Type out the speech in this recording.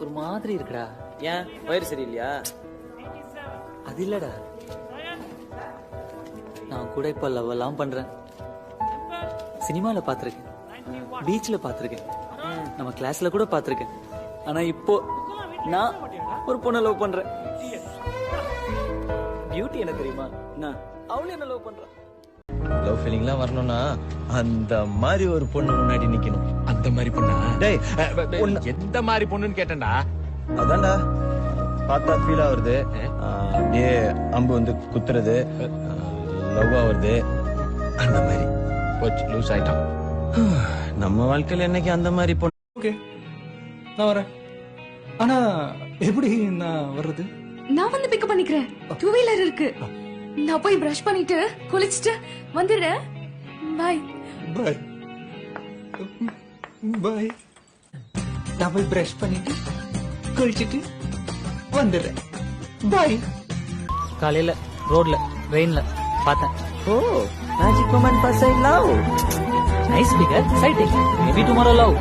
ஒரு மாதிரி இருக்குடா. ஏன் வயிறு சரியில்லையா? அது இல்லடா, நான் கூட இப்ப லவ் எல்லாம் பண்றேன். சினிமால பாத்திருக்கேன், பீச்ல பாத்திருக்கேன், நம்ம கிளாஸ்ல கூட பாத்திருக்கேன். ஆனா இப்போ நான் ஒரு பொண்ணை லவ் பண்றேன். பியூட்டி என்ன தெரியுமா? நான் அவளே என்ன லவ் பண்றேன். லவ் ஃபீலிங்லாம் வரணும்னா அந்த மாதிரி ஒரு பொண்ணு முன்னாடி நிக்கணும். அந்த மாதிரி பொண்ணா? டேய் எந்த மாதிரி பொண்ணுன்னு கேட்டேன்டா. அதான்டா பார்த்தா ஃபீல் ஆகுறது, அப்படியே அம்பு வந்து குத்துறது, லவ் ஆகுறது, அந்த மாதிரி. போச்சு, லூஸ் ஆயிட்டான். நம்ம வாழ்க்கையில என்னைக்கு அந்த மாதிரி பொண்ணு? ஓகே, நான் வரேன். ஆனா எப்படி நான் வர்றது? நான் வந்து பிக்கப் பண்ணிக்கிறேன். 2 வீலர் இருக்கு. நான் போய் பிரஷ் பண்ணிட்டு குளிச்சிட்டு வந்துடுறேன். பாய். பாய் பாய். நான் போய் பிரஷ் பண்ணிட்டு குளிச்சிட்டு வந்துடுறேன். பாய். காலையில ரோட்ல ரெயின்ல பார்த்தேன். Oh, magic moment boss I love. Nice figure, sighting, maybe tomorrow love.